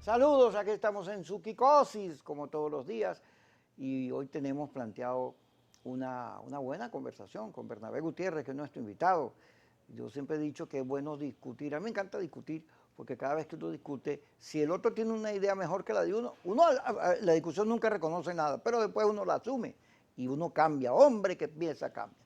Saludos, aquí estamos en Suquicosis, como todos los días, y hoy tenemos planteado una buena conversación con Bernabé Gutiérrez, que es nuestro invitado. Yo siempre he dicho que es bueno discutir, a mí me encanta discutir, porque cada vez que uno discute, si el otro tiene una idea mejor que la de uno, la discusión nunca reconoce nada, pero después uno la asume y uno cambia, hombre que piensa cambia.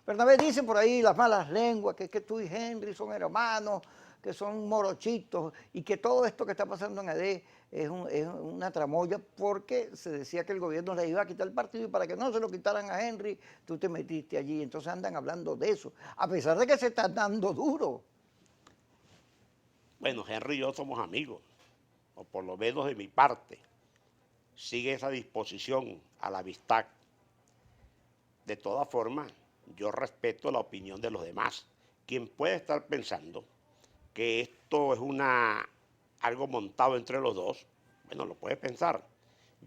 Bernabé dice por ahí las malas lenguas, que tú y Henry son hermanos, que son morochitos y que todo esto que está pasando en ED es una tramoya porque se decía que el gobierno le iba a quitar el partido y para que no se lo quitaran a Henry, tú te metiste allí. Entonces andan hablando de eso, a pesar de que se están dando duro. Bueno, Henry y yo somos amigos, o por lo menos de mi parte. Sigue esa disposición a la amistad. De todas formas, yo respeto la opinión de los demás. Quien puede estar pensando que esto es algo montado entre los dos, bueno, lo puede pensar.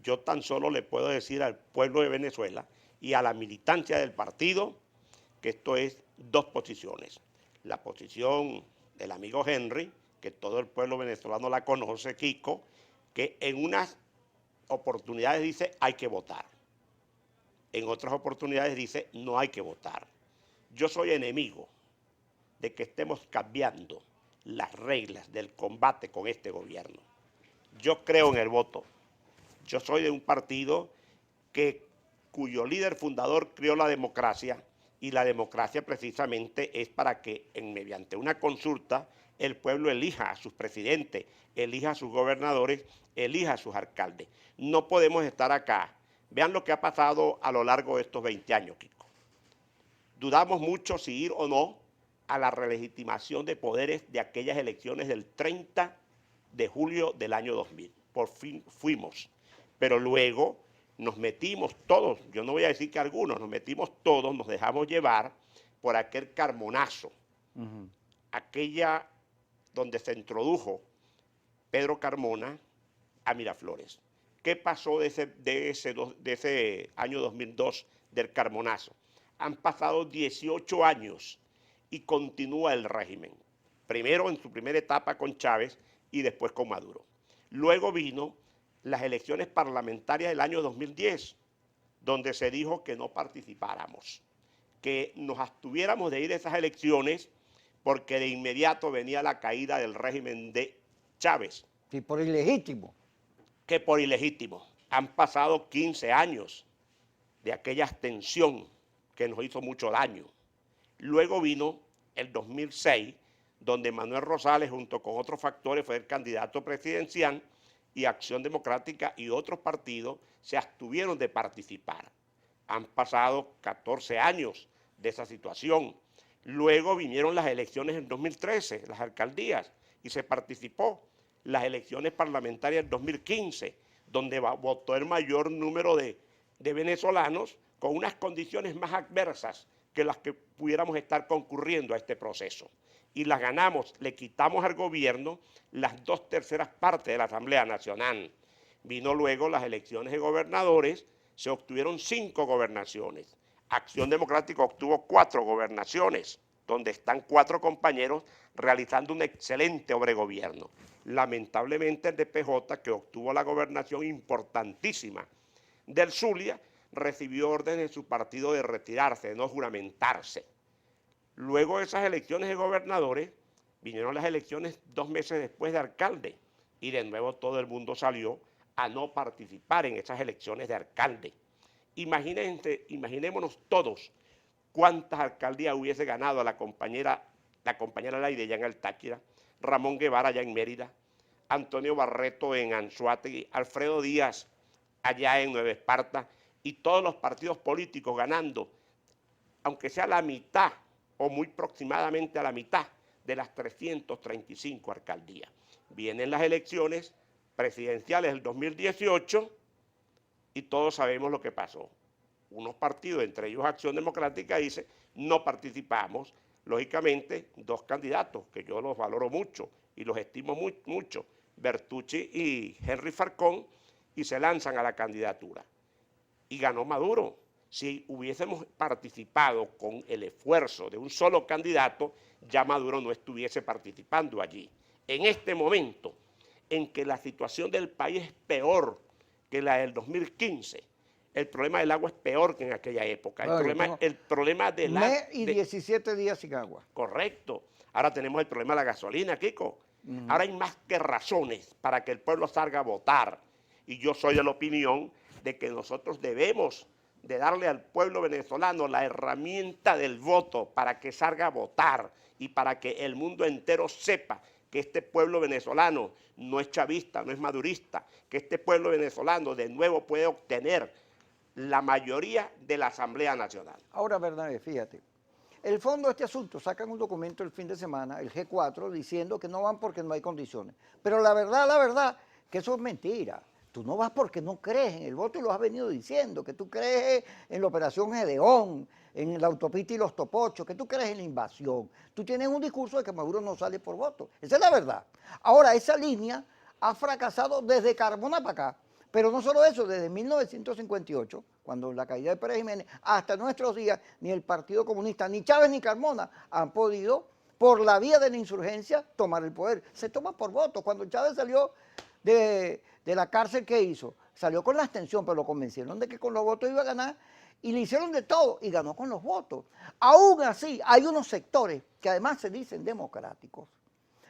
Yo tan solo le puedo decir al pueblo de Venezuela y a la militancia del partido que esto es dos posiciones. La posición del amigo Henry, que todo el pueblo venezolano la conoce, Kiko, que en unas oportunidades dice hay que votar. En otras oportunidades dice no hay que votar. Yo soy enemigo de que estemos cambiando las reglas del combate con este gobierno. Yo creo en el voto. Yo soy de un partido cuyo líder fundador creó la democracia, y la democracia precisamente es para que mediante una consulta el pueblo elija a sus presidentes, elija a sus gobernadores, elija a sus alcaldes. No podemos estar acá. Vean lo que ha pasado a lo largo de estos 20 años, Kiko. Dudamos mucho si ir o no a la relegitimación de poderes de aquellas elecciones del 30 de julio del año 2000. Por fin fuimos, pero luego nos metimos todos, yo no voy a decir que algunos, nos metimos todos, nos dejamos llevar por aquel Carmonazo, aquella donde se introdujo Pedro Carmona a Miraflores. ¿Qué pasó de ese año 2002 del Carmonazo? Han pasado 18 años y continúa el régimen. Primero en su primera etapa con Chávez y después con Maduro. Luego vino las elecciones parlamentarias del año 2010, donde se dijo que no participáramos, que nos abstuviéramos de ir a esas elecciones porque de inmediato venía la caída del régimen de Chávez. Sí, por ilegítimo. Que por ilegítimo. Han pasado 15 años de aquella abstención que nos hizo mucho daño. Luego vino el 2006, donde Manuel Rosales, junto con otros factores, fue el candidato presidencial, y Acción Democrática y otros partidos se abstuvieron de participar. Han pasado 14 años de esa situación. Luego vinieron las elecciones en 2013, las alcaldías, y se participó. Las elecciones parlamentarias en 2015, donde votó el mayor número de venezolanos con unas condiciones más adversas que las que pudiéramos estar concurriendo a este proceso. Y las ganamos, le quitamos al gobierno las 2/3 partes de la Asamblea Nacional. Vino luego las elecciones de gobernadores, se obtuvieron 5 gobernaciones. Acción Democrática obtuvo 4 gobernaciones, donde están 4 compañeros realizando un excelente obregobierno. Lamentablemente el de PJ, que obtuvo la gobernación importantísima del Zulia, recibió órdenes de su partido de retirarse, de no juramentarse. Luego de esas elecciones de gobernadores, vinieron las elecciones 2 meses después de alcalde, y de nuevo todo el mundo salió a no participar en esas elecciones de alcalde. Imaginémonos todos cuántas alcaldías hubiese ganado la compañera Laide ya en el Táchira, Ramón Guevara allá en Mérida, Antonio Barreto en Anzoátegui, Alfredo Díaz allá en Nueva Esparta, y todos los partidos políticos ganando, aunque sea la mitad o muy aproximadamente a la mitad de las 335 alcaldías. Vienen las elecciones presidenciales del 2018 y todos sabemos lo que pasó. Unos partidos, entre ellos Acción Democrática, dice no participamos. Lógicamente, 2 candidatos que yo los valoro mucho y los estimo mucho, Bertucci y Henry Falcón, y se lanzan a la candidatura. Y ganó Maduro. Si hubiésemos participado con el esfuerzo de un solo candidato, ya Maduro no estuviese participando allí. En este momento, en que la situación del país es peor que la del 2015. El problema del agua es peor que en aquella época. Bueno, El problema de la... mes y 17 días sin agua. Correcto. Ahora tenemos el problema de la gasolina, Kiko. Ahora hay más que razones para que el pueblo salga a votar. Y yo soy de la opinión de que nosotros debemos de darle al pueblo venezolano la herramienta del voto para que salga a votar y para que el mundo entero sepa que este pueblo venezolano no es chavista, no es madurista, que este pueblo venezolano de nuevo puede obtener la mayoría de la Asamblea Nacional. Ahora, Bernabé, fíjate, el fondo de este asunto, sacan un documento el fin de semana, el G4, diciendo que no van porque no hay condiciones. Pero la verdad, que eso es mentira. Tú no vas porque no crees en el voto y lo has venido diciendo, que tú crees en la operación Gedeón, en la autopista y los topochos, que tú crees en la invasión. Tú tienes un discurso de que Maduro no sale por voto. Esa es la verdad. Ahora, esa línea ha fracasado desde Carmona para acá. Pero no solo eso, desde 1958, cuando la caída de Pérez Jiménez, hasta nuestros días, ni el Partido Comunista, ni Chávez, ni Carmona han podido, por la vía de la insurgencia, tomar el poder. Se toma por voto. Cuando Chávez salió de la cárcel, ¿qué hizo? Salió con la abstención, pero lo convencieron de que con los votos iba a ganar y le hicieron de todo y ganó con los votos. Aún así, hay unos sectores que además se dicen democráticos,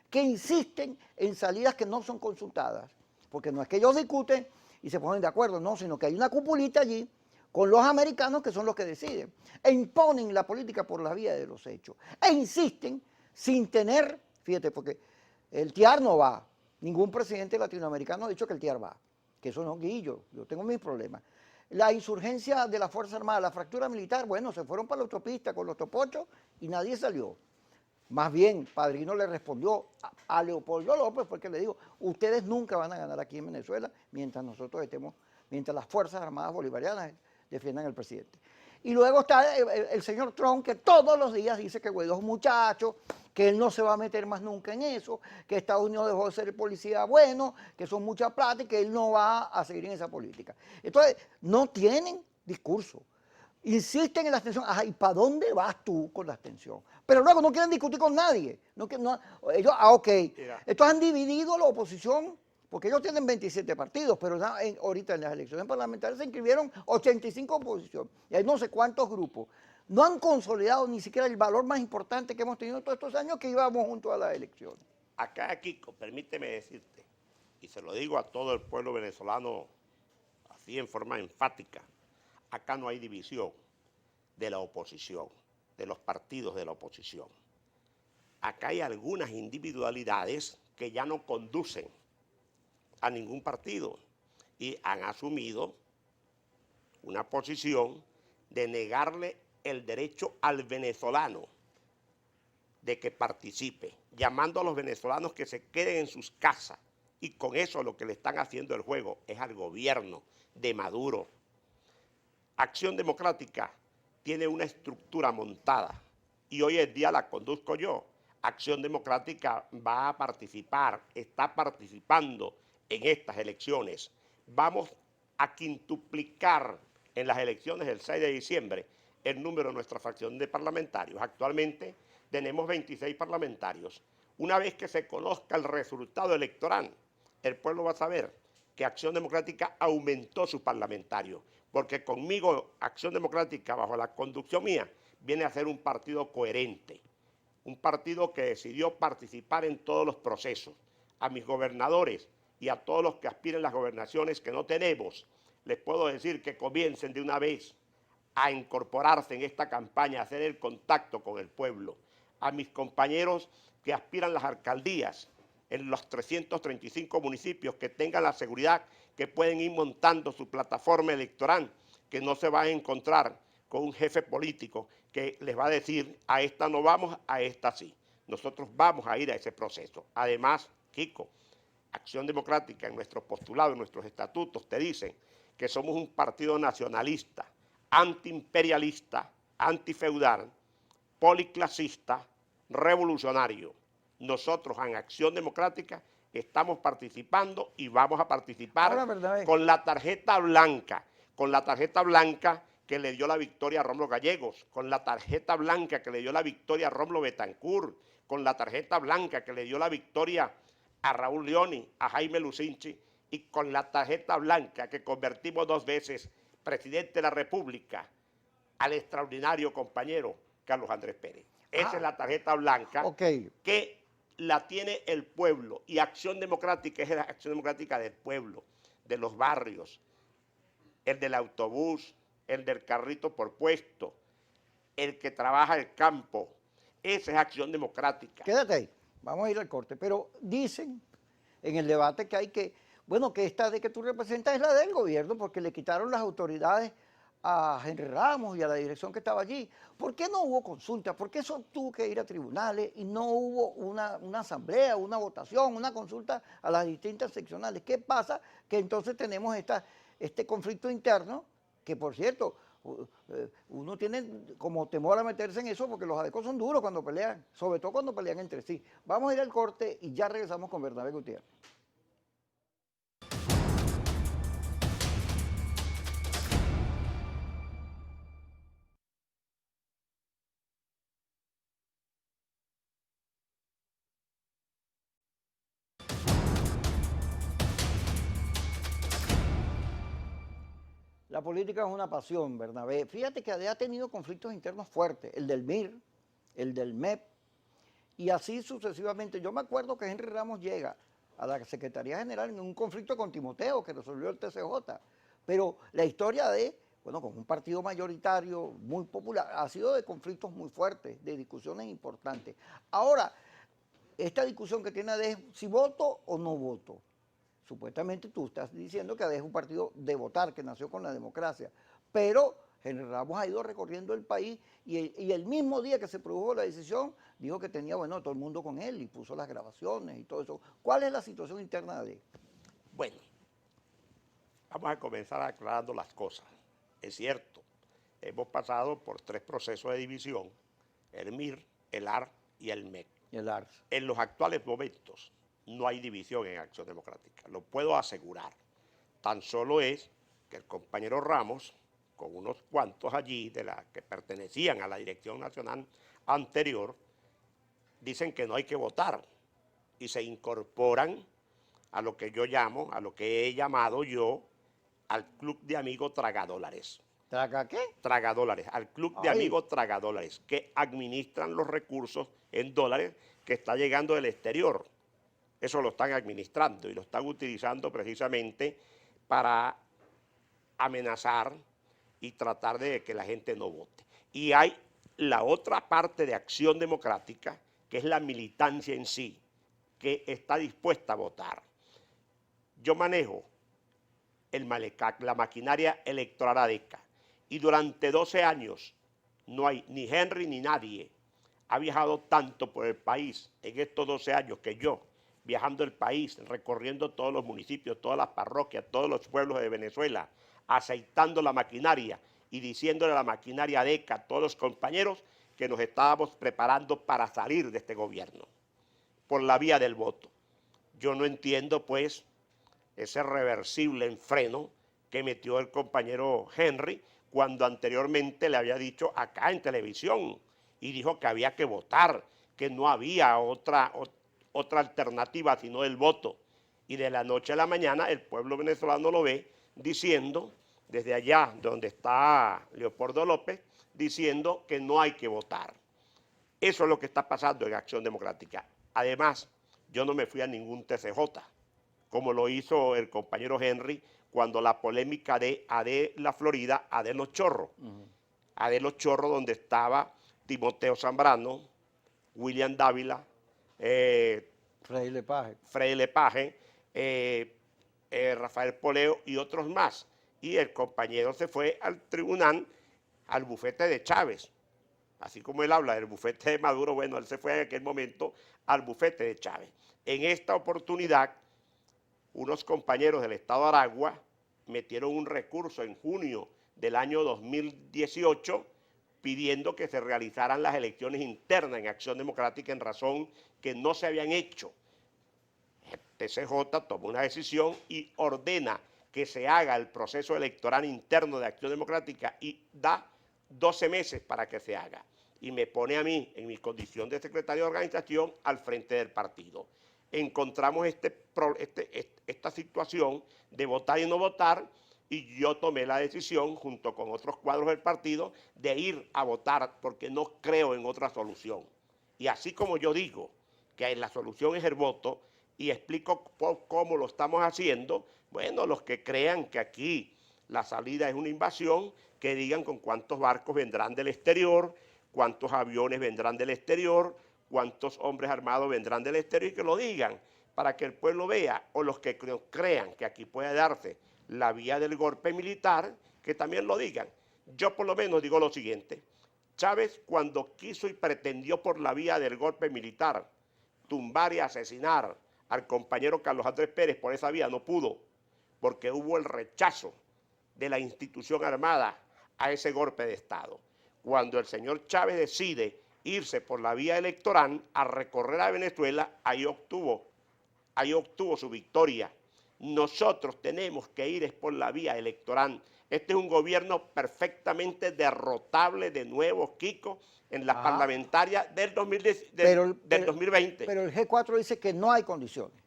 que insisten en salidas que no son consultadas, porque no es que ellos discuten y se ponen de acuerdo, no, sino que hay una cupulita allí con los americanos que son los que deciden, e imponen la política por la vía de los hechos, e insisten sin tener, fíjate, porque el TIAR no va, ningún presidente latinoamericano ha dicho que el TIAR va, que eso no, Guillo, yo tengo mis problemas. La insurgencia de la Fuerza Armada, la fractura militar, bueno, se fueron para la autopista con los topochos y nadie salió. Más bien, Padrino le respondió a Leopoldo López, porque le dijo, ustedes nunca van a ganar aquí en Venezuela mientras nosotros estemos, mientras las Fuerzas Armadas Bolivarianas defiendan al presidente. Y luego está el señor Trump, que todos los días dice que Guaidó es un muchacho, que él no se va a meter más nunca en eso, que Estados Unidos dejó de ser el policía bueno, que son mucha plata y que él no va a seguir en esa política. Entonces, no tienen discurso. Insisten en la abstención. Ajá, ¿y para dónde vas tú con la abstención? Pero luego no quieren discutir con nadie. Ellos, ok. Estos han dividido la oposición, porque ellos tienen 27 partidos, pero ahorita en las elecciones parlamentarias se inscribieron 85 oposición. Y hay no sé cuántos grupos. No han consolidado ni siquiera el valor más importante que hemos tenido todos estos años que íbamos junto a las elecciones. Acá, Kiko, permíteme decirte, y se lo digo a todo el pueblo venezolano así en forma enfática, acá no hay división de la oposición, de los partidos de la oposición. Acá hay algunas individualidades que ya no conducen a ningún partido y han asumido una posición de negarle el derecho al venezolano de que participe, llamando a los venezolanos que se queden en sus casas, y con eso lo que le están haciendo el juego es al gobierno de Maduro. Acción Democrática tiene una estructura montada y hoy en día la conduzco yo. Acción Democrática va a participar, está participando en estas elecciones. Vamos a quintuplicar en las elecciones del 6 de diciembre el número de nuestra fracción de parlamentarios. Actualmente tenemos 26 parlamentarios. Una vez que se conozca el resultado electoral, el pueblo va a saber que Acción Democrática aumentó sus parlamentarios, porque conmigo Acción Democrática, bajo la conducción mía, viene a ser un partido coherente, un partido que decidió participar en todos los procesos. A mis gobernadores y a todos los que aspiren las gobernaciones que no tenemos, les puedo decir que comiencen de una vez a incorporarse en esta campaña, a hacer el contacto con el pueblo. A mis compañeros que aspiran las alcaldías en los 335 municipios, que tengan la seguridad que pueden ir montando su plataforma electoral, que no se van a encontrar con un jefe político que les va a decir, a esta no vamos, a esta sí. Nosotros vamos a ir a ese proceso. Además, Kiko, Acción Democrática en nuestros postulados, en nuestros estatutos, te dicen que somos un partido nacionalista, antiimperialista, antifeudal, policlasista, revolucionario. Nosotros en Acción Democrática estamos participando y vamos a participar con la tarjeta blanca que le dio la victoria a Rómulo Gallegos, con la tarjeta blanca que le dio la victoria a Rómulo Betancourt, con la tarjeta blanca que le dio la victoria a Raúl Leoni, a Jaime Lucinchi, y con la tarjeta blanca que convertimos 2 veces presidente de la República al extraordinario compañero Carlos Andrés Pérez. Esa es la tarjeta blanca que la tiene el pueblo, y Acción Democrática es la Acción Democrática del pueblo, de los barrios, el del autobús, el del carrito por puesto, el que trabaja el campo. Esa es Acción Democrática. Quédate ahí, vamos a ir al corte, pero dicen en el debate que hay que, bueno, que esta de que tú representas es la del gobierno, porque le quitaron las autoridades a Henry Ramos y a la dirección que estaba allí. ¿Por qué no hubo consulta? ¿Por qué eso tuvo que ir a tribunales y no hubo una asamblea, una votación, una consulta a las distintas seccionales? ¿Qué pasa? Que entonces tenemos este conflicto interno, que por cierto, uno tiene como temor a meterse en eso porque los adecos son duros cuando pelean, sobre todo cuando pelean entre sí. Vamos a ir al corte y ya regresamos con Bernabé Gutiérrez. La política es una pasión, Bernabé. Fíjate que ADE ha tenido conflictos internos fuertes, el del MIR, el del MEP, y así sucesivamente. Yo me acuerdo que Henry Ramos llega a la Secretaría General en un conflicto con Timoteo que resolvió el TCJ, pero la historia de, bueno, con un partido mayoritario muy popular, ha sido de conflictos muy fuertes, de discusiones importantes. Ahora, esta discusión que tiene ADE es si voto o no voto. Supuestamente tú estás diciendo que ADE es un partido de votar, que nació con la democracia, pero Henry Ramos ha ido recorriendo el país y el mismo día que se produjo la decisión, dijo que tenía, bueno, todo el mundo con él y puso las grabaciones y todo eso. ¿Cuál es la situación interna de ADE? Bueno, vamos a comenzar aclarando las cosas. Es cierto, hemos pasado por 3 procesos de división, el MIR, el AR y el MEC. El ARS. En los actuales momentos no hay división en Acción Democrática, lo puedo asegurar. Tan solo es que el compañero Ramos, con unos cuantos allí de la que pertenecían a la dirección nacional anterior, dicen que no hay que votar y se incorporan a lo que yo llamo, a lo que he llamado yo, al Club de Amigos Tragadólares. ¿Traga qué? Tragadólares, al Club de Amigos Tragadólares, que administran los recursos en dólares que está llegando del exterior. Eso lo están administrando y lo están utilizando precisamente para amenazar y tratar de que la gente no vote. Y hay la otra parte de Acción Democrática, que es la militancia en sí, que está dispuesta a votar. Yo manejo el Malecac, la maquinaria electoral ADECA, y durante 12 años no hay ni Henry ni nadie ha viajado tanto por el país en estos 12 años que yo, viajando el país, recorriendo todos los municipios, todas las parroquias, todos los pueblos de Venezuela, aceitando la maquinaria y diciéndole a la maquinaria ADECA, a todos los compañeros, que nos estábamos preparando para salir de este gobierno, por la vía del voto. Yo no entiendo, pues, ese reversible en freno que metió el compañero Henry cuando anteriormente le había dicho acá en televisión y dijo que había que votar, que no había otra alternativa sino el voto. Y de la noche a la mañana el pueblo venezolano lo ve diciendo, desde allá donde está Leopoldo López, diciendo que no hay que votar. Eso es lo que está pasando en Acción Democrática. Además, yo no me fui a ningún TCJ, como lo hizo el compañero Henry cuando la polémica de ADE La Florida, ADE Los Chorros. ADE Los Chorros, donde estaba Timoteo Zambrano, William Dávila, Freddy Lepage, Rafael Poleo y otros más. Y el compañero se fue al tribunal, al bufete de Chávez. Así como él habla del bufete de Maduro, bueno, él se fue en aquel momento al bufete de Chávez. En esta oportunidad, unos compañeros del Estado de Aragua metieron un recurso en junio del año 2018 pidiendo que se realizaran las elecciones internas en Acción Democrática en razón que no se habían hecho. El TCJ tomó una decisión y ordena que se haga el proceso electoral interno de Acción Democrática y da 12 meses para que se haga. Y me pone a mí, en mi condición de secretario de organización, al frente del partido. encontramos esta situación de votar y no votar, y yo tomé la decisión, junto con otros cuadros del partido, de ir a votar porque no creo en otra solución. Y así como yo digo que la solución es el voto y explico cómo lo estamos haciendo, bueno, los que crean que aquí la salida es una invasión, que digan con cuántos barcos vendrán del exterior, cuántos aviones vendrán del exterior, cuántos hombres armados vendrán del exterior, y que lo digan para que el pueblo vea, o los que crean que aquí puede darse la vía del golpe militar, que también lo digan. Yo por lo menos digo lo siguiente: Chávez, cuando quiso y pretendió por la vía del golpe militar tumbar y asesinar al compañero Carlos Andrés Pérez, por esa vía no pudo, porque hubo el rechazo de la institución armada a ese golpe de Estado. Cuando el señor Chávez decide irse por la vía electoral a recorrer a Venezuela, ahí obtuvo su victoria. Nosotros tenemos que ir por la vía electoral. Este es un gobierno perfectamente derrotable de nuevo, Kiko, en la parlamentaria del 2020. Pero el G4 dice que no hay condiciones.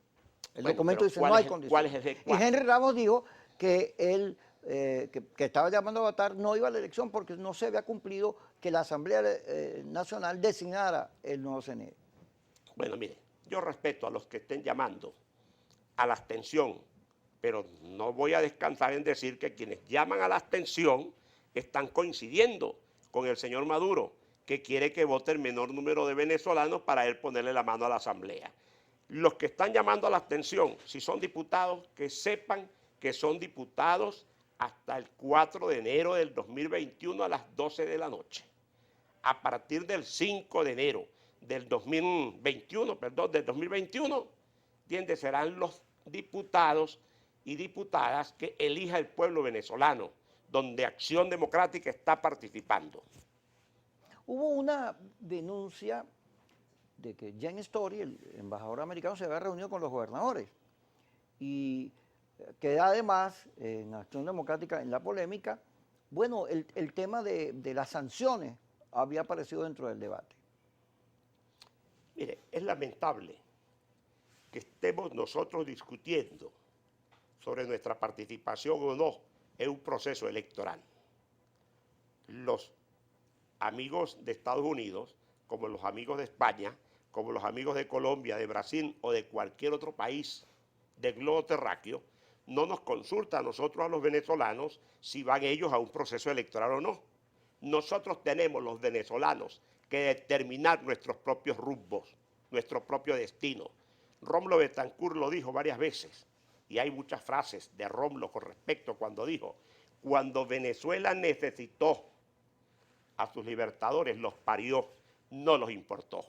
El documento dice no hay condiciones. ¿Cuál es el G4? Y Henry Ramos dijo que él, que estaba llamando a votar, no iba a la elección porque no se había cumplido que la Asamblea Nacional designara el nuevo CNE. Bueno, mire, yo respeto a los que estén llamando a la abstención, pero no voy a descansar en decir que quienes llaman a la abstención están coincidiendo con el señor Maduro, que quiere que vote el menor número de venezolanos para él ponerle la mano a la Asamblea. Los que están llamando a la abstención, si son diputados, que sepan que son diputados hasta el 4 de enero del 2021 a las 12 de la noche. A partir del 5 de enero del 2021, ¿entiendes? Serán los diputados y diputadas que elija el pueblo venezolano, donde Acción Democrática está participando. Hubo una denuncia de que Jen Story, el embajador americano, se había reunido con los gobernadores y que además en Acción Democrática, en la polémica, bueno, el tema de las sanciones había aparecido dentro del debate. Mire, es lamentable que estemos nosotros discutiendo sobre nuestra participación o no en un proceso electoral. Los amigos de Estados Unidos, como los amigos de España, como los amigos de Colombia, de Brasil o de cualquier otro país del globo terráqueo, no nos consulta a nosotros, a los venezolanos, si van ellos a un proceso electoral o no. Nosotros tenemos, los venezolanos, que determinar nuestros propios rumbos, nuestro propio destino. Rómulo Betancourt lo dijo varias veces, y hay muchas frases de Rómulo con respecto cuando dijo: cuando Venezuela necesitó a sus libertadores, los parió, no los importó.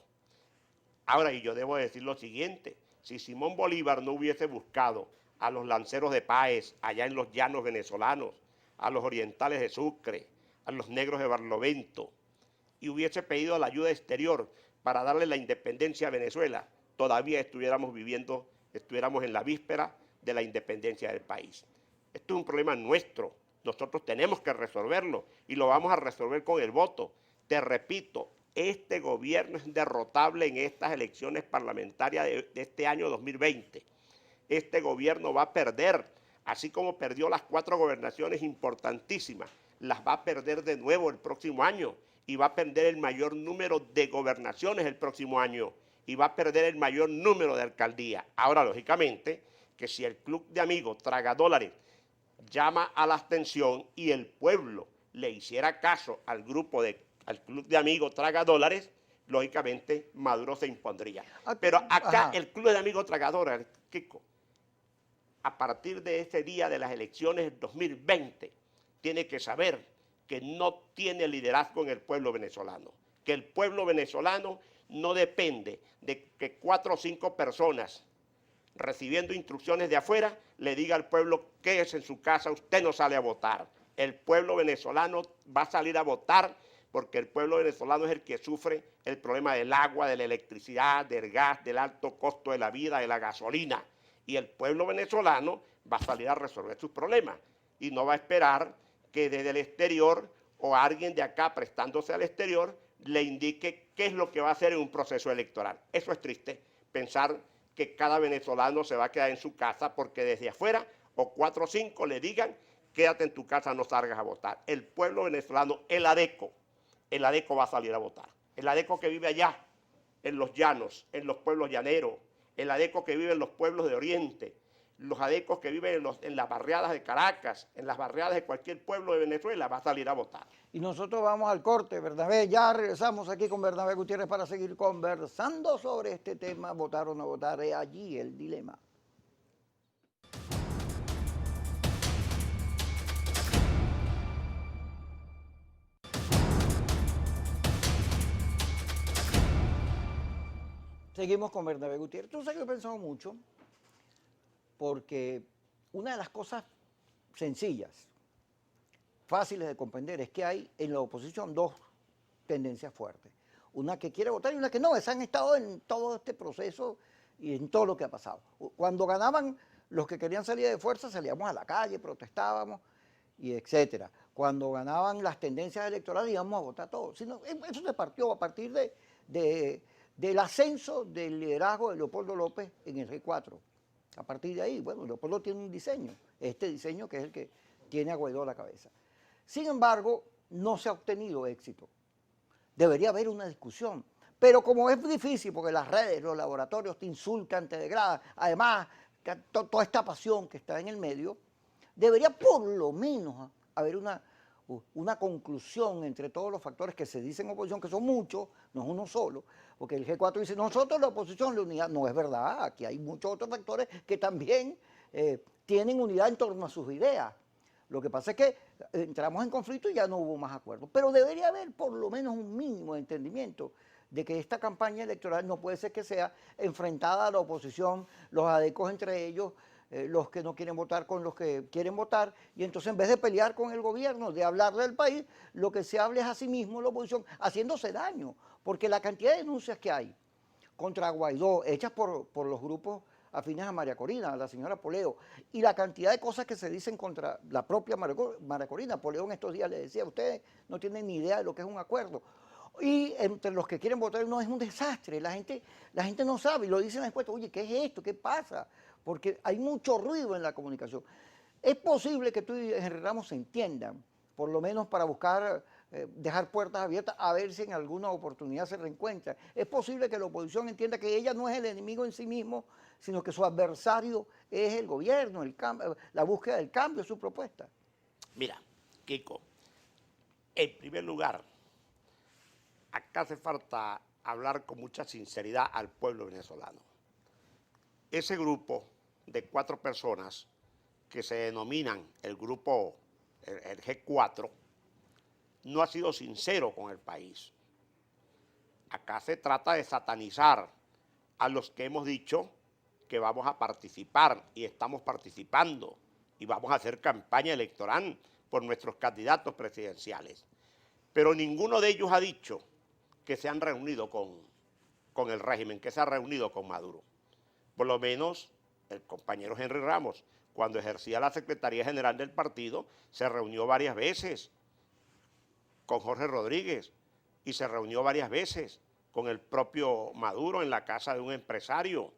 Ahora, y yo debo decir lo siguiente: si Simón Bolívar no hubiese buscado a los lanceros de Páez allá en los llanos venezolanos, a los orientales de Sucre, a los negros de Barlovento, y hubiese pedido la ayuda exterior para darle la independencia a Venezuela, todavía estuviéramos en la víspera de la independencia del país. Esto es un problema nuestro, nosotros tenemos que resolverlo y lo vamos a resolver con el voto. Te repito, este gobierno es derrotable en estas elecciones parlamentarias de este año 2020. Este gobierno va a perder, así como perdió las 4 gobernaciones importantísimas, las va a perder de nuevo el próximo año, y va a perder el mayor número de gobernaciones el próximo año, y va a perder el mayor número de alcaldías. Ahora, lógicamente, que si el Club de Amigos Tragadólares llama a la abstención y el pueblo le hiciera caso al Club de Amigos Tragadólares, lógicamente Maduro se impondría. Pero acá el Club de Amigos Tragadólares, Kiko, a partir de ese día de las elecciones del 2020, tiene que saber que no tiene liderazgo en el pueblo venezolano, que el pueblo venezolano no depende de que 4 o 5 personas recibiendo instrucciones de afuera le diga al pueblo: quédese en su casa, usted no sale a votar. El pueblo venezolano va a salir a votar porque el pueblo venezolano es el que sufre el problema del agua, de la electricidad, del gas, del alto costo de la vida, de la gasolina. Y el pueblo venezolano va a salir a resolver sus problemas y no va a esperar que desde el exterior o alguien de acá prestándose al exterior le indique qué es lo que va a hacer en un proceso electoral. Eso es triste, pensar que cada venezolano se va a quedar en su casa porque desde afuera o 4 o 5 le digan quédate en tu casa, no salgas a votar. El pueblo venezolano, el ADECO va a salir a votar. El ADECO que vive allá, en los llanos, en los pueblos llaneros, el ADECO que vive en los pueblos de Oriente, los ADECOs que viven en las barriadas de Caracas, en las barriadas de cualquier pueblo de Venezuela, va a salir a votar. Y nosotros vamos al corte, Bernabé. Ya regresamos aquí con Bernabé Gutiérrez para seguir conversando sobre este tema, votar o no votar. Es allí el dilema. Seguimos con Bernabé Gutiérrez. Tú sabes que he pensado mucho porque una de las cosas sencillas, fáciles de comprender, es que hay en la oposición dos tendencias fuertes. Una que quiere votar y una que no. Esas han estado en todo este proceso y en todo lo que ha pasado. Cuando ganaban los que querían salir de fuerza, salíamos a la calle, protestábamos y etcétera. Cuando ganaban las tendencias electorales íbamos a votar todos. Eso se partió a partir del ascenso del liderazgo de Leopoldo López en el G4. A partir de ahí, bueno, Leopoldo tiene un diseño, este diseño que es el que tiene a Guaidó a la cabeza. Sin embargo, no se ha obtenido éxito. Debería haber una discusión. Pero como es difícil, porque las redes, los laboratorios te insultan, te degradan, además, toda esta pasión que está en el medio, debería por lo menos haber una conclusión entre todos los factores que se dicen oposición, que son muchos, no es uno solo, porque el G4 dice, nosotros la oposición, la unidad, no es verdad, aquí hay muchos otros factores que también tienen unidad en torno a sus ideas. Lo que pasa es que entramos en conflicto y ya no hubo más acuerdo. Pero debería haber por lo menos un mínimo de entendimiento de que esta campaña electoral no puede ser que sea enfrentada a la oposición, los adecos entre ellos, los que no quieren votar con los que quieren votar, y entonces en vez de pelear con el gobierno, de hablar del país, lo que se habla es a sí mismo la oposición, haciéndose daño, porque la cantidad de denuncias que hay contra Guaidó, hechas por los grupos afines a María Corina, a la señora Poleo, y la cantidad de cosas que se dicen contra la propia María Corina. Poleo en estos días le decía, ustedes no tienen ni idea de lo que es un acuerdo. Y entre los que quieren votar no es un desastre, la gente no sabe, y lo dicen en la encuesta, oye, ¿qué es esto? ¿Qué pasa? Porque hay mucho ruido en la comunicación. Es posible que tú y Henry Ramos se entiendan, por lo menos para buscar dejar puertas abiertas a ver si en alguna oportunidad se reencuentran. Es posible que la oposición entienda que ella no es el enemigo en sí mismo, sino que su adversario es el gobierno, la búsqueda del cambio, su propuesta. Mira, Kiko, en primer lugar, acá hace falta hablar con mucha sinceridad al pueblo venezolano. Ese grupo de 4 personas que se denominan el grupo, el G4, no ha sido sincero con el país. Acá se trata de satanizar a los que hemos dicho que vamos a participar y estamos participando y vamos a hacer campaña electoral por nuestros candidatos presidenciales. Pero ninguno de ellos ha dicho que se han reunido con el régimen, que se ha reunido con Maduro. Por lo menos el compañero Henry Ramos, cuando ejercía la Secretaría General del partido, se reunió varias veces con Jorge Rodríguez y se reunió varias veces con el propio Maduro en la casa de un empresario,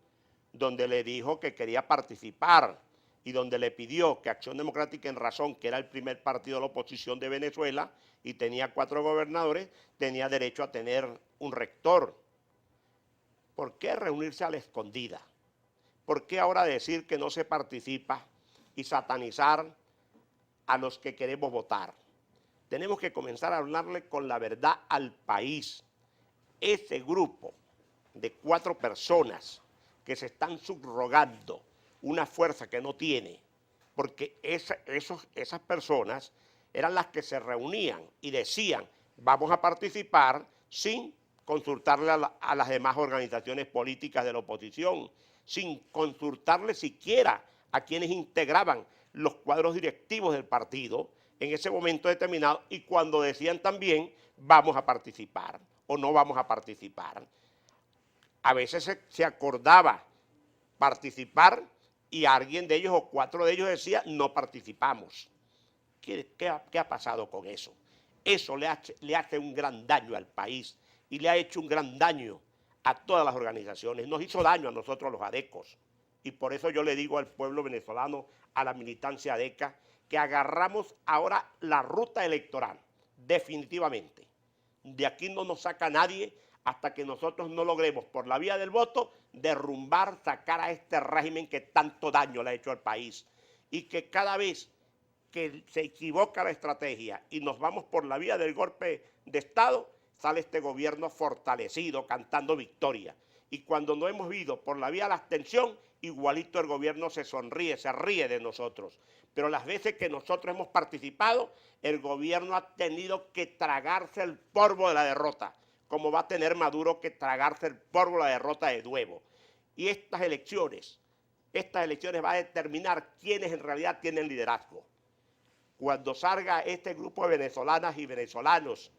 donde le dijo que quería participar y donde le pidió que Acción Democrática en Razón, que era el primer partido de la oposición de Venezuela y tenía 4 gobernadores, tenía derecho a tener un rector. ¿Por qué reunirse a la escondida? ¿Por qué ahora decir que no se participa y satanizar a los que queremos votar? Tenemos que comenzar a hablarle con la verdad al país. Ese grupo de 4 personas que se están subrogando una fuerza que no tiene, porque esas personas eran las que se reunían y decían, vamos a participar sin consultarle a las demás organizaciones políticas de la oposición, sin consultarle siquiera a quienes integraban los cuadros directivos del partido en ese momento determinado, y cuando decían también vamos a participar o no vamos a participar. A veces se acordaba participar y alguien de ellos o 4 de ellos decía no participamos. ¿Qué ha pasado con eso? Eso le hace un gran daño al país y le ha hecho un gran daño a todas las organizaciones, nos hizo daño a nosotros los adecos. Y por eso yo le digo al pueblo venezolano, a la militancia adeca, que agarramos ahora la ruta electoral, definitivamente. De aquí no nos saca nadie hasta que nosotros no logremos, por la vía del voto, derrumbar, sacar a este régimen que tanto daño le ha hecho al país. Y que cada vez que se equivoca la estrategia y nos vamos por la vía del golpe de Estado, sale este gobierno fortalecido, cantando victoria. Y cuando no hemos ido por la vía de la abstención, igualito el gobierno se sonríe, se ríe de nosotros. Pero las veces que nosotros hemos participado, el gobierno ha tenido que tragarse el polvo de la derrota, como va a tener Maduro que tragarse el polvo de la derrota de nuevo. Y estas elecciones van a determinar quiénes en realidad tienen liderazgo. Cuando salga este grupo de venezolanas y venezolanos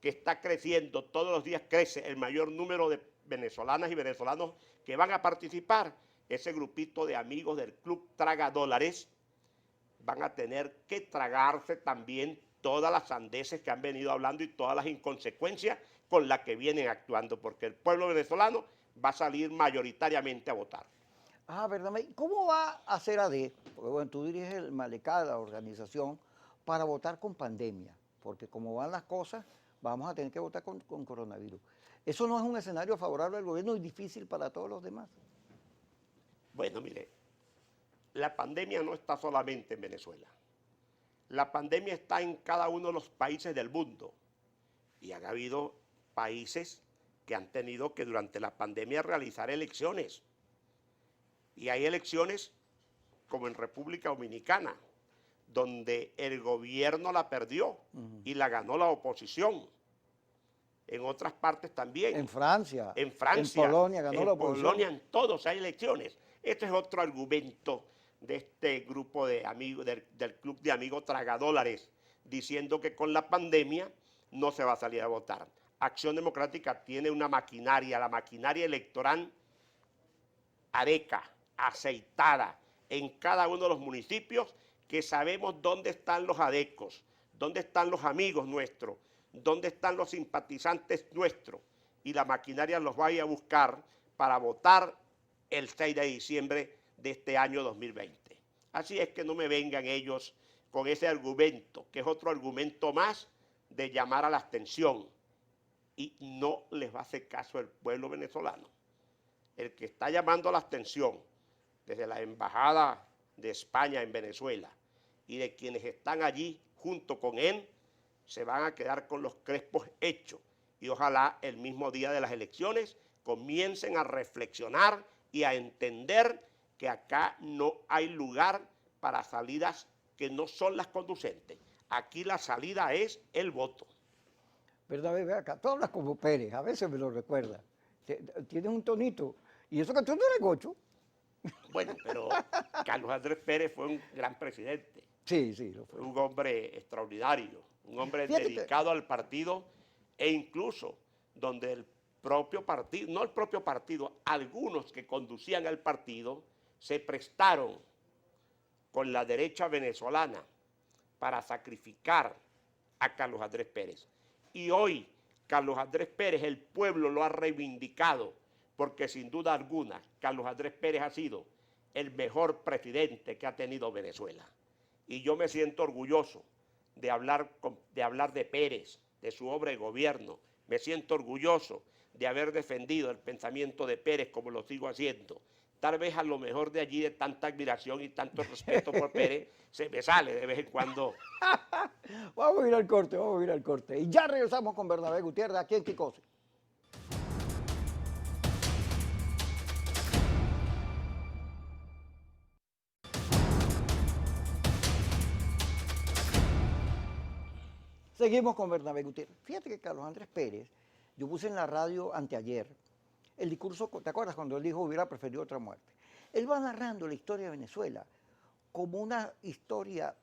que está creciendo, todos los días crece el mayor número de venezolanas y venezolanos que van a participar, ese grupito de amigos del Club Traga Dólares van a tener que tragarse también todas las sandeces que han venido hablando y todas las inconsecuencias con las que vienen actuando, porque el pueblo venezolano va a salir mayoritariamente a votar. Ah, ¿verdad? ¿Cómo va a hacer AD? Porque bueno, tú diriges el Malecá, la organización, para votar con pandemia, porque como van las cosas, vamos a tener que votar con coronavirus. ¿Eso no es un escenario favorable al gobierno y difícil para todos los demás? Bueno, mire, la pandemia no está solamente en Venezuela. La pandemia está en cada uno de los países del mundo. Y ha habido países que han tenido que durante la pandemia realizar elecciones. Y hay elecciones como en República Dominicana, donde el gobierno la perdió y la ganó la oposición. En otras partes también. En Francia. En Francia. En Polonia ganó la oposición. En Polonia, en todos hay elecciones. Este es otro argumento de este grupo de amigos, del Club de Amigos Tragadólares, diciendo que con la pandemia no se va a salir a votar. Acción Democrática tiene una maquinaria, la maquinaria electoral adeca, aceitada en cada uno de los municipios, que sabemos dónde están los adecos, dónde están los amigos nuestros, dónde están los simpatizantes nuestros, y la maquinaria los va a ir a buscar para votar el 6 de diciembre de este año 2020. Así es que no me vengan ellos con ese argumento, que es otro argumento más de llamar a la abstención, y no les va a hacer caso el pueblo venezolano. El que está llamando a la abstención desde la Embajada de España en Venezuela y de quienes están allí junto con él, se van a quedar con los crespos hechos, y ojalá el mismo día de las elecciones comiencen a reflexionar y a entender que acá no hay lugar para salidas que no son las conducentes. Aquí la salida es el voto. ¿Verdad? Ve acá, tú hablas como Pérez, a veces me lo recuerda. Tienes un tonito, y eso que tú no eres gocho. Bueno, pero Carlos Andrés Pérez fue un gran presidente. Sí, sí, lo fue. Un hombre extraordinario, un hombre Fíjate dedicado al partido, e incluso donde el propio partido, no el propio partido, algunos que conducían al partido se prestaron con la derecha venezolana para sacrificar a Carlos Andrés Pérez. Y hoy Carlos Andrés Pérez, el pueblo lo ha reivindicado, porque sin duda alguna Carlos Andrés Pérez ha sido el mejor presidente que ha tenido Venezuela. Y yo me siento orgulloso de hablar de Pérez, de su obra de gobierno. Me siento orgulloso de haber defendido el pensamiento de Pérez como lo sigo haciendo. Tal vez a lo mejor de allí, de tanta admiración y tanto respeto por Pérez, se me sale de vez en cuando. Vamos a ir al corte, vamos a ir al corte. Y ya regresamos con Bernabé Gutiérrez aquí en Kikosi. Seguimos con Bernabé Gutiérrez. Fíjate que Carlos Andrés Pérez, yo puse en la radio anteayer el discurso, ¿te acuerdas cuando él dijo hubiera preferido otra muerte? Él va narrando la historia de Venezuela como una historia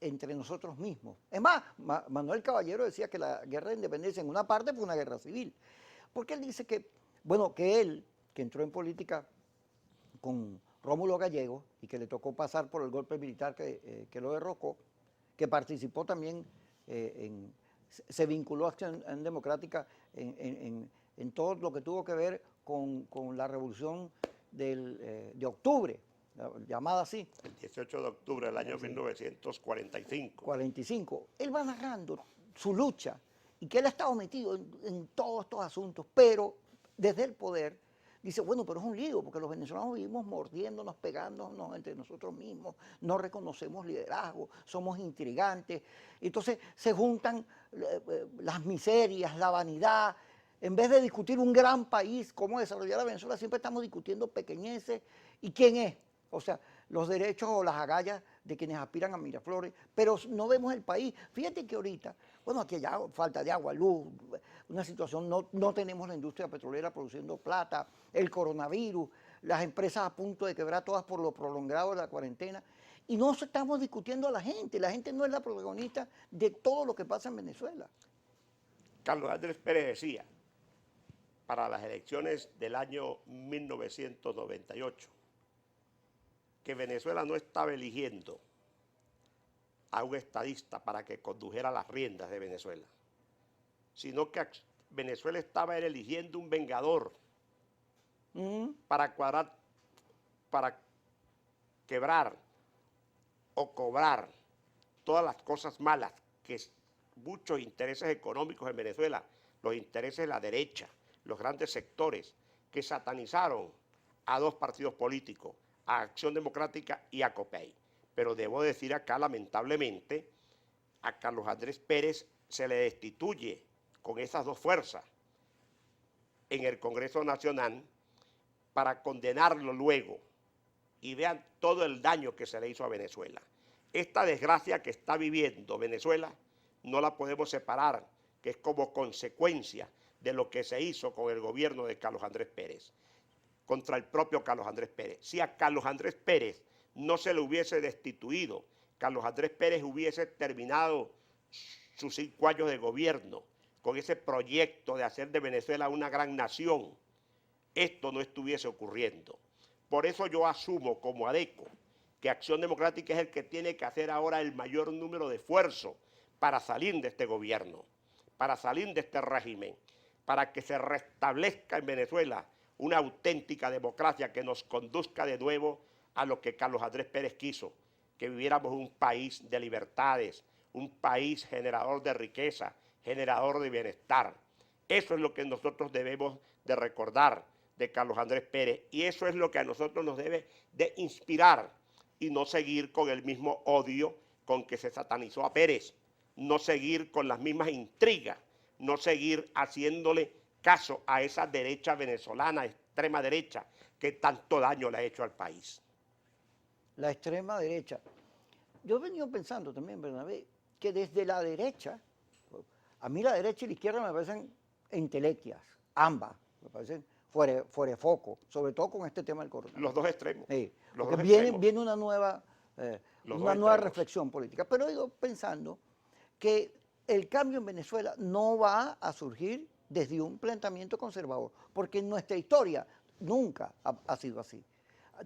entre nosotros mismos. Es más, Manuel Caballero decía que la guerra de independencia en una parte fue una guerra civil. Porque él dice que, bueno, que él, que entró en política con Rómulo Gallego y que le tocó pasar por el golpe militar que lo derrocó, que participó también se vinculó a Acción Democrática en todo lo que tuvo que ver con la revolución de octubre, llamada así. El 18 de octubre del año 1945. 45. Él va narrando su lucha y que él ha estado metido en todos estos asuntos, pero desde el poder dice, bueno, pero es un lío, porque los venezolanos vivimos mordiéndonos, pegándonos entre nosotros mismos, no reconocemos liderazgo, somos intrigantes. Entonces se juntan las miserias, la vanidad. En vez de discutir un gran país, cómo desarrollar a Venezuela, siempre estamos discutiendo pequeñeces y quién es. O sea, los derechos o las agallas de quienes aspiran a Miraflores, pero no vemos el país. Fíjate que ahorita, bueno, aquí hay falta de agua, luz, una situación, no tenemos la industria petrolera produciendo plata, el coronavirus, las empresas a punto de quebrar todas por lo prolongado de la cuarentena, y no estamos discutiendo a la gente no es la protagonista de todo lo que pasa en Venezuela. Carlos Andrés Pérez decía, para las elecciones del año 1998, que Venezuela no estaba eligiendo a un estadista para que condujera las riendas de Venezuela, sino que Venezuela estaba eligiendo un vengador para quebrar o cobrar todas las cosas malas que muchos intereses económicos en Venezuela, los intereses de la derecha, los grandes sectores que satanizaron a dos partidos políticos, a Acción Democrática y a COPEI. Pero debo decir acá, lamentablemente, a Carlos Andrés Pérez se le destituye con esas dos fuerzas en el Congreso Nacional para condenarlo luego. Y vean todo el daño que se le hizo a Venezuela. Esta desgracia que está viviendo Venezuela no la podemos separar, que es como consecuencia de lo que se hizo con el gobierno de Carlos Andrés Pérez, contra el propio Carlos Andrés Pérez. Si a Carlos Andrés Pérez no se le hubiese destituido, Carlos Andrés Pérez hubiese terminado sus 5 años de gobierno con ese proyecto de hacer de Venezuela una gran nación, esto no estuviese ocurriendo. Por eso yo asumo como ADECO que Acción Democrática es el que tiene que hacer ahora el mayor número de esfuerzos para salir de este gobierno, para salir de este régimen, para que se restablezca en Venezuela una auténtica democracia que nos conduzca de nuevo a lo que Carlos Andrés Pérez quiso, que viviéramos un país de libertades, un país generador de riqueza, generador de bienestar. Eso es lo que nosotros debemos de recordar de Carlos Andrés Pérez y eso es lo que a nosotros nos debe de inspirar y no seguir con el mismo odio con que se satanizó a Pérez, no seguir con las mismas intrigas, no seguir haciéndole caso a esa derecha venezolana, extrema derecha, que tanto daño le ha hecho al país. La extrema derecha. Yo he venido pensando también, Bernabé, que desde la derecha, a mí la derecha y la izquierda me parecen entelequias, ambas, me parecen fuera de foco, sobre todo con este tema del coronavirus. Los dos extremos. Sí, los porque dos viene extremos. una nueva Extremos. reflexión política. Pero he ido pensando que el cambio en Venezuela no va a surgir desde un planteamiento conservador, porque en nuestra historia nunca ha sido así.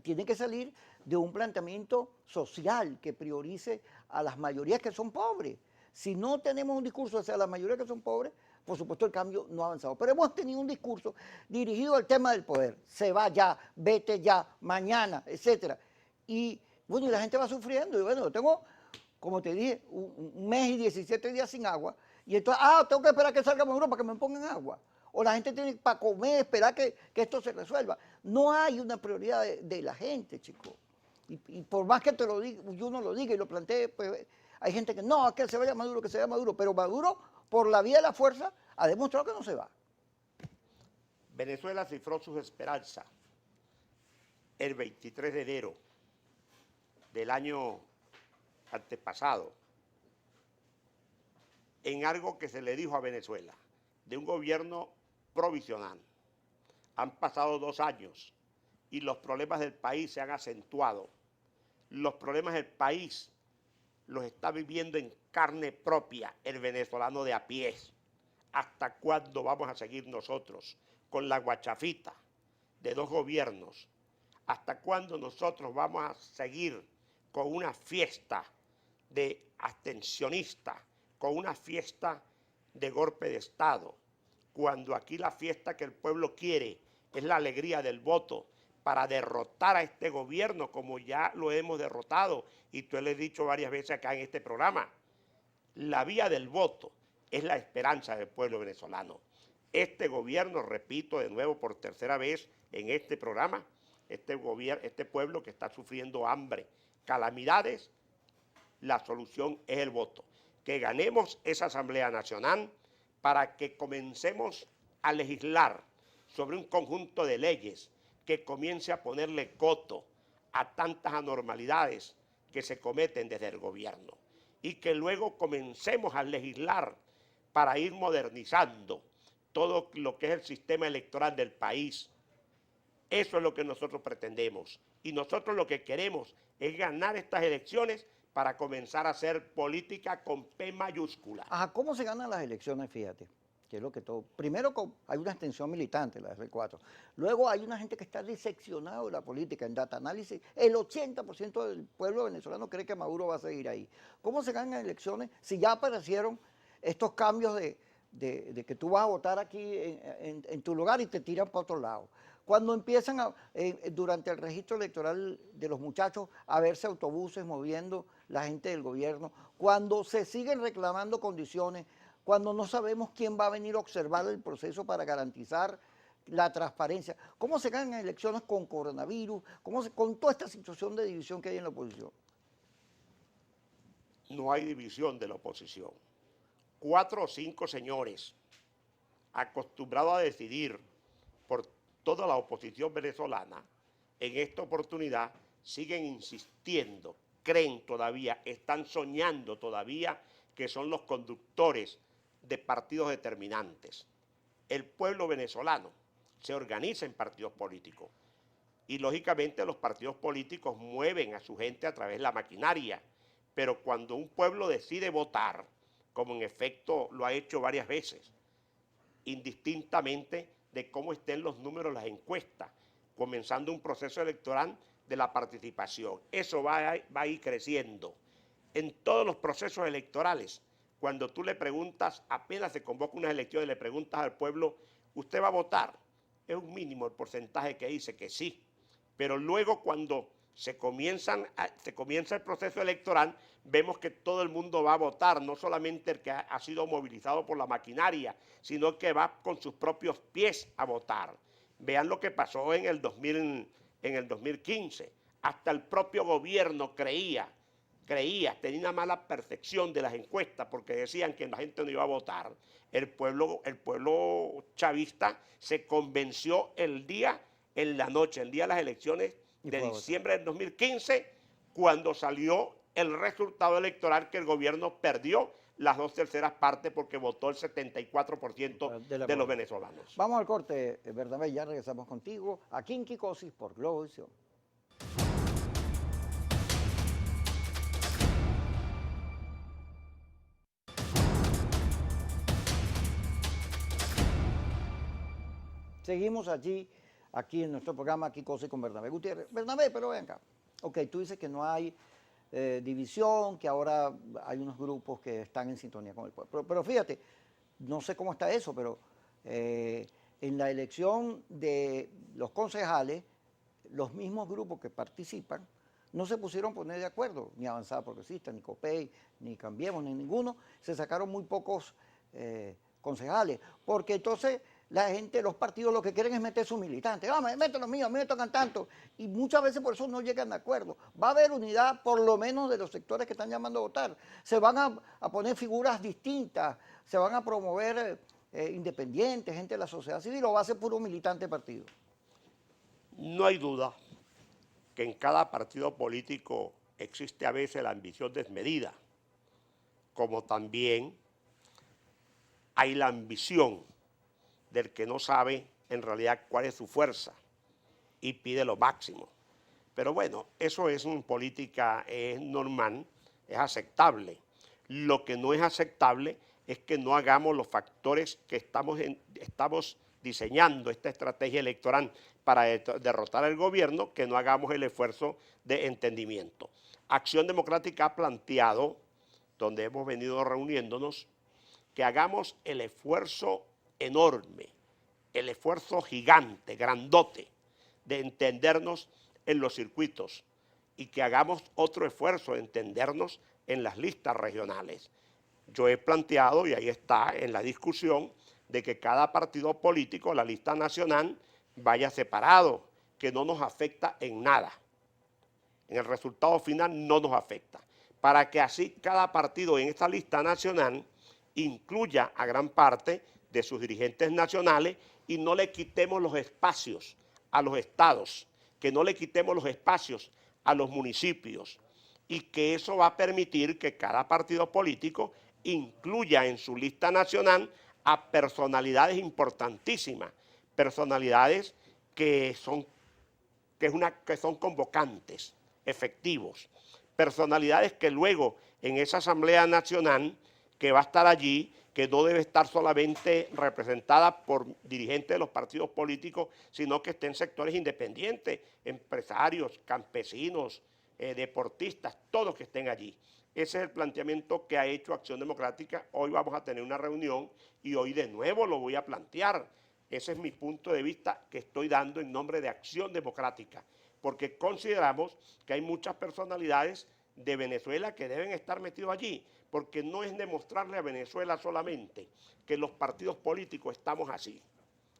Tiene que salir de un planteamiento social que priorice a las mayorías que son pobres. Si no tenemos un discurso hacia las mayorías que son pobres, por supuesto el cambio no ha avanzado. Pero hemos tenido un discurso dirigido al tema del poder. Se va ya, vete ya, mañana, etcétera. Y bueno, y la gente va sufriendo. Y bueno, yo tengo, como te dije, un mes y 17 días sin agua. Y entonces, tengo que esperar que salga Maduro para que me pongan agua. O la gente tiene para comer, esperar que esto se resuelva. No hay una prioridad de la gente, chicos. Y por más que te lo diga, yo no lo diga y lo plantee, pues hay gente que no, que se vaya Maduro, que se vaya Maduro. Pero Maduro, por la vía de la fuerza, ha demostrado que no se va. Venezuela cifró sus esperanzas el 23 de enero del año antepasado en algo que se le dijo a Venezuela, de un gobierno provisional. Han pasado 2 años y los problemas del país se han acentuado. Los problemas del país los está viviendo en carne propia el venezolano de a pie. ¿Hasta cuándo vamos a seguir nosotros con la guachafita de 2 gobiernos? ¿Hasta cuándo nosotros vamos a seguir con una fiesta de abstencionistas, con una fiesta de golpe de Estado, cuando aquí la fiesta que el pueblo quiere es la alegría del voto para derrotar a este gobierno como ya lo hemos derrotado. Y tú le he dicho varias veces acá en este programa, la vía del voto es la esperanza del pueblo venezolano. Este gobierno, repito de nuevo por tercera vez en este programa, este pueblo que está sufriendo hambre, calamidades, la solución es el voto. Que ganemos esa Asamblea Nacional para que comencemos a legislar sobre un conjunto de leyes que comience a ponerle coto a tantas anormalidades que se cometen desde el gobierno y que luego comencemos a legislar para ir modernizando todo lo que es el sistema electoral del país. Eso es lo que nosotros pretendemos y nosotros lo que queremos es ganar estas elecciones para comenzar a hacer política con P mayúscula. Ajá, ¿cómo se ganan las elecciones? Fíjate, que es lo que todo. Primero hay una extensión militante, la R4. Luego hay una gente que está diseccionado de la política. En Data Análisis, el 80% del pueblo venezolano cree que Maduro va a seguir ahí. ¿Cómo se ganan elecciones si ya aparecieron estos cambios de que tú vas a votar aquí en tu lugar y te tiran para otro lado? Cuando empiezan durante el registro electoral de los muchachos a verse autobuses moviendo la gente del gobierno, cuando se siguen reclamando condiciones, cuando no sabemos quién va a venir a observar el proceso para garantizar la transparencia. ¿Cómo se ganan elecciones con coronavirus? Con toda esta situación de división que hay en la oposición? No hay división de la oposición. 4 o 5 señores acostumbrados a decidir por toda la oposición venezolana, en esta oportunidad siguen insistiendo, creen todavía, están soñando todavía que son los conductores de partidos determinantes. El pueblo venezolano se organiza en partidos políticos y lógicamente los partidos políticos mueven a su gente a través de la maquinaria, pero cuando un pueblo decide votar, como en efecto lo ha hecho varias veces, indistintamente de cómo estén los números, las encuestas, comenzando un proceso electoral de la participación. Eso va a ir creciendo. En todos los procesos electorales, cuando tú le preguntas, apenas se convoca unas elecciones, le preguntas al pueblo, ¿usted va a votar? Es un mínimo el porcentaje que dice que sí. Pero luego cuando se comienza el proceso electoral, vemos que todo el mundo va a votar, no solamente el que ha sido movilizado por la maquinaria, sino que va con sus propios pies a votar. Vean lo que pasó en el 2015. Hasta el propio gobierno tenía una mala percepción de las encuestas porque decían que la gente no iba a votar. El pueblo chavista se convenció en la noche, el día de las elecciones de diciembre del 2015, cuando salió el resultado electoral que el gobierno perdió las 2/3 partes porque votó el 74% de los venezolanos. Vamos al corte, Bernabé, ya regresamos contigo aquí en Quicosis por Globovisión. Seguimos aquí en nuestro programa Quicosis con Bernabé Gutiérrez. Bernabé, pero ven acá. Ok, tú dices que no hay división, que ahora hay unos grupos que están en sintonía con el pueblo. Pero fíjate, no sé cómo está eso, pero en la elección de los concejales, los mismos grupos que participan no se pusieron a poner de acuerdo, ni Avanzada Progresista, ni COPEI, ni Cambiemos, ni ninguno. Se sacaron muy pocos concejales, porque entonces la gente, los partidos lo que quieren es meter sus militantes. Mete los míos, a mí me tocan tanto. Y muchas veces por eso no llegan de acuerdo. Va a haber unidad por lo menos de los sectores que están llamando a votar. Se van a poner figuras distintas, se van a promover independientes, gente de la sociedad civil, o va a ser puro militante partido. No hay duda que en cada partido político existe a veces la ambición desmedida, como también hay la ambición del que no sabe en realidad cuál es su fuerza y pide lo máximo. Pero bueno, eso es en política, es normal, es aceptable. Lo que no es aceptable es que no hagamos los factores que estamos diseñando esta estrategia electoral para derrotar al gobierno, que no hagamos el esfuerzo de entendimiento. Acción Democrática ha planteado, donde hemos venido reuniéndonos, que hagamos el esfuerzo enorme el esfuerzo gigante, grandote, de entendernos en los circuitos y que hagamos otro esfuerzo de entendernos en las listas regionales. Yo he planteado, y ahí está en la discusión, de que cada partido político, la lista nacional, vaya separado, que no nos afecta en nada. En el resultado final no nos afecta. Para que así cada partido en esta lista nacional incluya a gran parte de sus dirigentes nacionales y no le quitemos los espacios a los estados, que no le quitemos los espacios a los municipios, y que eso va a permitir que cada partido político incluya en su lista nacional a personalidades importantísimas, personalidades que son convocantes, efectivos, personalidades que luego en esa Asamblea Nacional que va a estar allí, que no debe estar solamente representada por dirigentes de los partidos políticos, sino que estén sectores independientes, empresarios, campesinos, deportistas, todos que estén allí. Ese es el planteamiento que ha hecho Acción Democrática. Hoy vamos a tener una reunión y hoy de nuevo lo voy a plantear. Ese es mi punto de vista que estoy dando en nombre de Acción Democrática, porque consideramos que hay muchas personalidades de Venezuela que deben estar metidos allí, porque no es demostrarle a Venezuela solamente que los partidos políticos estamos así,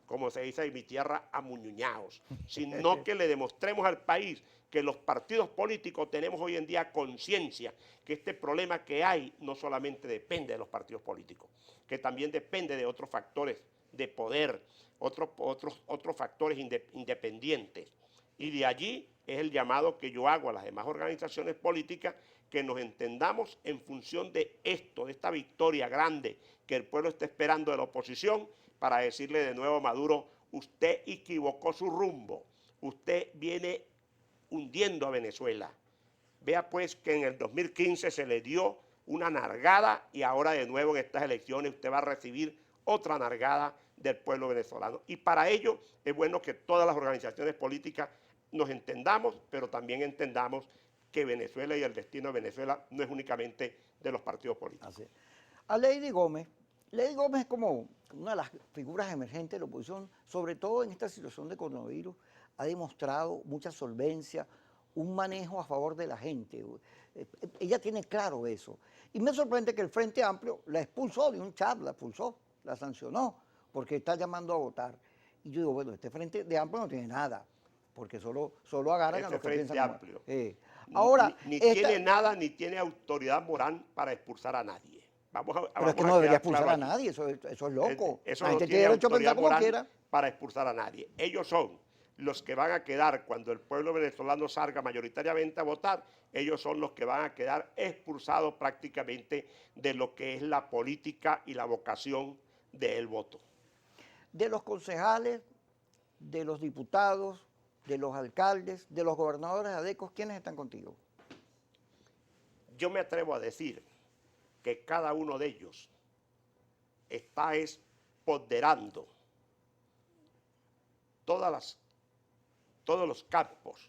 como se dice en mi tierra, amuñuñados, sino que le demostremos al país que los partidos políticos tenemos hoy en día conciencia que este problema que hay no solamente depende de los partidos políticos, que también depende de otros factores de poder, otros factores independientes. Y de allí es el llamado que yo hago a las demás organizaciones políticas, que nos entendamos en función de esto, de esta victoria grande que el pueblo está esperando de la oposición, para decirle de nuevo a Maduro: usted equivocó su rumbo, usted viene hundiendo a Venezuela. Vea pues que en el 2015 se le dio una nargada y ahora de nuevo en estas elecciones usted va a recibir otra nargada del pueblo venezolano. Y para ello es bueno que todas las organizaciones políticas nos entendamos, pero también entendamos que Venezuela y el destino de Venezuela no es únicamente de los partidos políticos. Así es. A Lady Gómez es como una de las figuras emergentes de la oposición, sobre todo en esta situación de coronavirus. Ha demostrado mucha solvencia, un manejo a favor de la gente. Ella tiene claro eso. Y me sorprende que el Frente Amplio la expulsó de un chat, la expulsó, la sancionó, porque está llamando a votar. Y yo digo, bueno, este Frente de Amplio no tiene nada, porque solo agarran a los que piensan Amplio. Ahora, ni tiene nada, ni tiene autoridad moral para expulsar a nadie. Pero es que no debería expulsar a nadie, eso es loco. Eso la no gente tiene tiene derecho a autoridad pensar como moral quiera. para expulsar a nadie. Ellos son los que van a quedar, cuando el pueblo venezolano salga mayoritariamente a votar, ellos son los que van a quedar expulsados prácticamente de lo que es la política y la vocación del voto. De los concejales, de los diputados, de los alcaldes, de los gobernadores adecos, ¿quiénes están contigo? Yo me atrevo a decir que cada uno de ellos está ponderando todos los campos.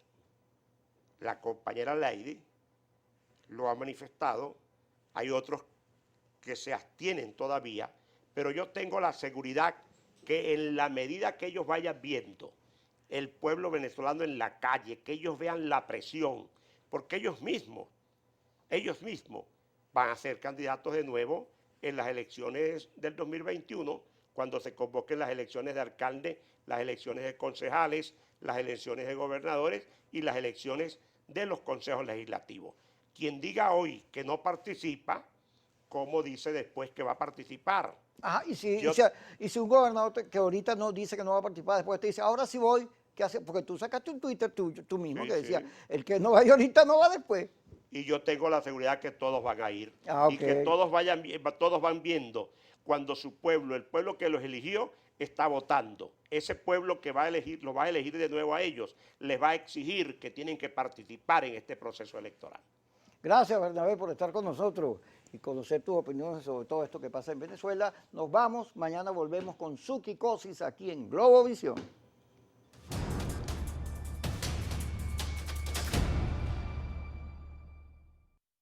La compañera Lady lo ha manifestado, hay otros que se abstienen todavía, pero yo tengo la seguridad que en la medida que ellos vayan viendo el pueblo venezolano en la calle, que ellos vean la presión, porque ellos mismos van a ser candidatos de nuevo en las elecciones del 2021, cuando se convoquen las elecciones de alcalde, las elecciones de concejales, las elecciones de gobernadores y las elecciones de los consejos legislativos. Quien diga hoy que no participa, ¿cómo dice después que va a participar? Ajá, y si un gobernador que ahorita no dice que no va a participar, después te dice, ahora sí voy, ¿qué hace? Porque tú sacaste un Twitter tú mismo que decía, el que no va ahorita no va después. Y yo tengo la seguridad que todos van a ir. Okay. Y que todos van viendo cuando su pueblo, el pueblo que los eligió, está votando. Ese pueblo que va a elegir, lo va a elegir de nuevo a ellos, les va a exigir que tienen que participar en este proceso electoral. Gracias, Bernabé, por estar con nosotros y conocer tus opiniones sobre todo esto que pasa en Venezuela. Nos vamos, mañana volvemos con Suki Cosis aquí en Globovisión.